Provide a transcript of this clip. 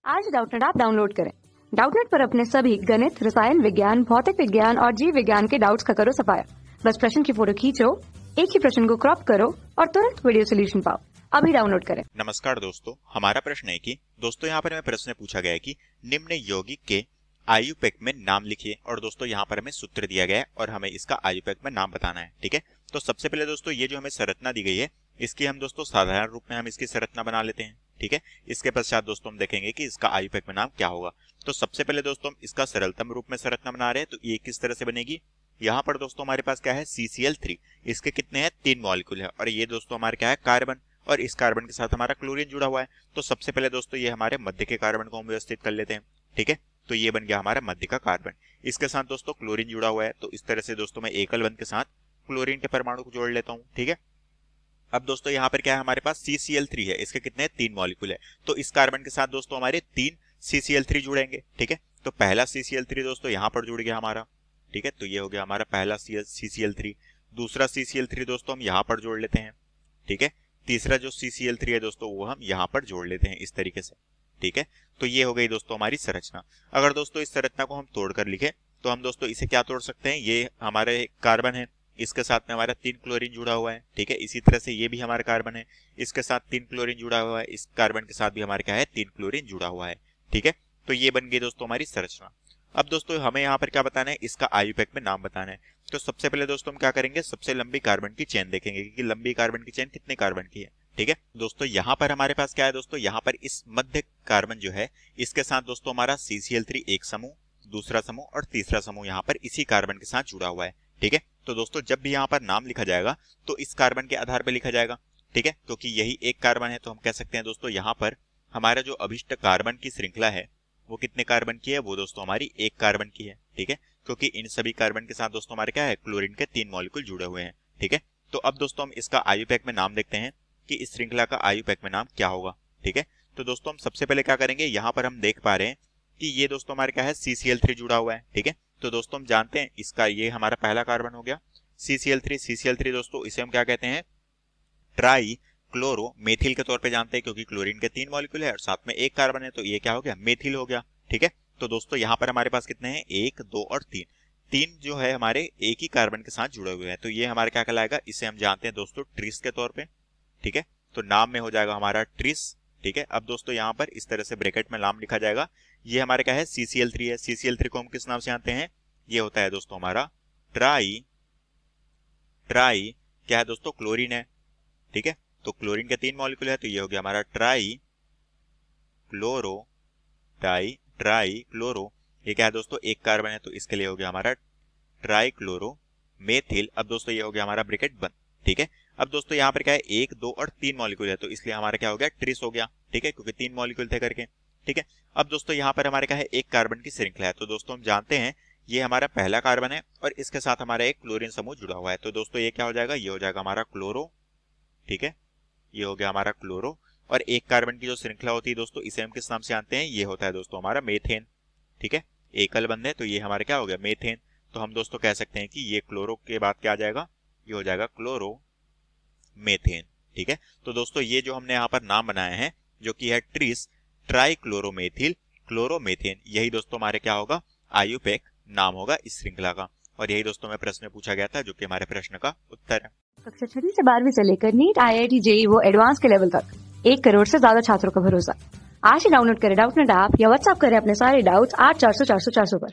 आज Doubtnut app download करें। Doubtnut पर अपने सभी गणित, रसायन विज्ञान, भौतिक विज्ञान और जीव विज्ञान के डाउट्स का करो सफाया। बस प्रश्न की फोटो खींचो, एक ही प्रश्न को क्रॉप करो और तुरंत वीडियो सोल्यूशन पाओ। अभी डाउनलोड करें। नमस्कार दोस्तों, हमारा प्रश्न है कि दोस्तों यहाँ पर हमें प्रश्न पूछा गया है कि निम्न यौगिक के आयुपेक में नाम लिखिए। और दोस्तों यहाँ पर हमें सूत्र दिया गया है और हमें इसका आयुपेक में नाम बताना है। ठीक है, तो सबसे पहले दोस्तों ये जो हमें संरचना दी गई है इसकी हम दोस्तों साधारण रूप में हम इसकी संरचना बना लेते हैं। ठीक है, इसके पश्चात दोस्तों हम देखेंगे कि इसका आयुपेक में नाम क्या होगा। तो सबसे पहले दोस्तों हम इसका सरलतम रूप में संरचना बना रहे हैं, तो ये किस तरह से बनेगी। यहाँ पर दोस्तों हमारे पास क्या है, CCl3। इसके कितने हैं, 3 मॉलिक्यूल है। और ये दोस्तों हमारे क्या है, कार्बन, और इस कार्बन के साथ हमारा क्लोरीन जुड़ा हुआ है। तो सबसे पहले दोस्तों ये हमारे मध्य के कार्बन को हम व्यवस्थित कर लेते हैं। ठीक है, तो ये बन गया हमारा मध्य का कार्बन। इसके साथ दोस्तों क्लोरीन जुड़ा हुआ है, तो इस तरह से दोस्तों मैं एकल बंध के साथ क्लोरीन के परमाणु को जोड़ लेता हूँ। ठीक है, अब दोस्तों यहाँ पर क्या है, हमारे पास CCl3 है। इसके कितने 3 मॉलिक्यूल है, तो इस कार्बन के साथ दोस्तों हमारे 3 CCl3 जुड़ेंगे। ठीक है, तो पहला CCl3 दोस्तों यहाँ पर जुड़ गया हमारा। ठीक है, तो ये हो गया हमारा पहला CCl3। दूसरा CCl3 दोस्तों हम यहाँ पर जोड़ लेते हैं। ठीक है, तीसरा जो CCl3 है दोस्तों वो हम यहाँ पर जोड़ लेते हैं इस तरीके से। ठीक है, तो ये हो गई दोस्तों हमारी संरचना। अगर दोस्तों इस संरचना को हम तोड़कर लिखें तो हम दोस्तों इसे क्या तोड़ सकते हैं, ये हमारे कार्बन है, इसके साथ में हमारा 3 क्लोरीन जुड़ा हुआ है। ठीक है, इसी तरह से ये भी हमारा कार्बन है, इसके साथ 3 क्लोरीन जुड़ा हुआ है, इस कार्बन के साथ भी हमारे क्या है, 3 क्लोरीन जुड़ा हुआ है। ठीक है, तो ये बन गई दोस्तों हमारी संरचना। अब दोस्तों हमें यहाँ पर क्या बताना है, इसका आयुपेक में नाम बताना है। तो सबसे पहले दोस्तों हम क्या करेंगे, सबसे लंबी कार्बन की चेन देखेंगे कि लंबी कार्बन की चेन कितने कार्बन की है। ठीक है, दोस्तों यहाँ पर हमारे पास क्या है, दोस्तों यहाँ पर इस मध्य कार्बन जो है इसके साथ दोस्तों हमारा CCl3 एक समूह, दूसरा समूह और तीसरा समूह यहाँ पर इसी कार्बन के साथ जुड़ा हुआ है। ठीक है, तो दोस्तों जब भी यहाँ पर नाम लिखा जाएगा तो इस कार्बन के आधार पर लिखा जाएगा। ठीक है, क्योंकि यही एक कार्बन है, तो हम कह सकते हैं दोस्तों यहाँ पर हमारा जो अभिष्ट कार्बन की श्रृंखला है वो कितने कार्बन की है, वो दोस्तों हमारी एक कार्बन की है। ठीक है, क्योंकि इन सभी कार्बन के साथ दोस्तों हमारे क्या है, क्लोरीन के 3 मॉलिक्यूल जुड़े हुए हैं। ठीक है, तो अब दोस्तों हम इसका आयुपेक में नाम देखते हैं कि इस श्रृंखला का आयुपेक में नाम क्या होगा। ठीक है, तो दोस्तों हम सबसे पहले क्या करेंगे, यहाँ पर हम देख पा रहे हैं कि ये दोस्तों हमारे क्या है, CCl3 जुड़ा हुआ है। ठीक है, तो दोस्तों हम जानते हैं इसका ये हमारा पहला कार्बन हो गया CCl3 दोस्तों इसे हम क्या कहते हैं, ट्राई क्लोरो मेथिल के तौर पे जानते हैं, क्योंकि क्लोरीन के 3 मॉलिक्यूल है और साथ में एक कार्बन है, तो ये क्या हो गया, मेथिल हो गया। ठीक है, तो दोस्तों यहाँ पर हमारे पास कितने हैं, 1, 2 और 3 जो है हमारे एक ही कार्बन के साथ जुड़े हुए हैं, तो ये हमारे क्या कहलाएगा, इसे हम जानते हैं दोस्तों ट्रिस के तौर पे। ठीक है, तो नाम में हो जाएगा हमारा ट्रिस। ठीक है, अब दोस्तों यहाँ पर इस तरह से ब्रैकेट में नाम लिखा जाएगा। ये हमारे क्या है, CCl3 है। CCl3 को हम किस नाम से जानते हैं, ये होता है दोस्तों हमारा ट्राई क्या है दोस्तों, क्लोरीन है। ठीक है, तो क्लोरीन के 3 मॉलिक्यूल है, तो ये हो गया हमारा ट्राई क्लोरो। ये क्या है दोस्तों, एक कार्बन है, तो इसके लिए हो गया हमारा ट्राई क्लोरो मेथिल। अब दोस्तों ये हो गया हमारा ब्रैकेट बंद। ठीक है, अब दोस्तों यहाँ पर क्या है, 1, 2 और 3 मॉलिक्यूल है, तो इसलिए हमारा क्या हो गया, ट्रिस हो गया। ठीक है, क्योंकि 3 मॉलिक्यूल थे करके। ठीक है, अब दोस्तों यहाँ पर हमारे क्या है, एक कार्बन की श्रृंखला है, तो दोस्तों हम जानते हैं ये हमारा पहला कार्बन है और इसके साथ हमारा एक क्लोरीन समूह जुड़ा हुआ है, तो दोस्तों ये क्या हो जाएगा, ये हो जाएगा हमारा क्लोरो। ठीक है, ये हो गया हमारा क्लोरो। और एक कार्बन की जो श्रृंखला होती है दोस्तों इसे हम किस नाम से जानते हैं, ये होता है दोस्तों हमारा मेथेन। ठीक है, एकल बंध है, तो ये हमारा क्या हो गया, मेथेन। तो हम दोस्तों कह सकते हैं कि ये क्लोरो के बाद क्या आ जाएगा, ये हो जाएगा क्लोरो मेथेन। ठीक है, तो दोस्तों ये जो हमने यहाँ पर नाम बनाए हैं जो कि है ट्रिस ट्राई क्लोरोमेथिल क्लोरोमेथेन, यही दोस्तों हमारे क्या होगा, आयुपेक नाम होगा इस श्रृंखला का। और यही दोस्तों में प्रश्न पूछा गया था जो कि हमारे प्रश्न का उत्तर है। कक्षा 6 से 12वीं से लेकर नीट, IIT, JEE वो एडवांस के लेवल तक 1 करोड़ से ज्यादा छात्रों का भरोसा। आज ही डाउनलोड करें डाउटनेट ऐप या व्हाट्सएप करें अपने सारे डाउट्स 8400 400 400 पर।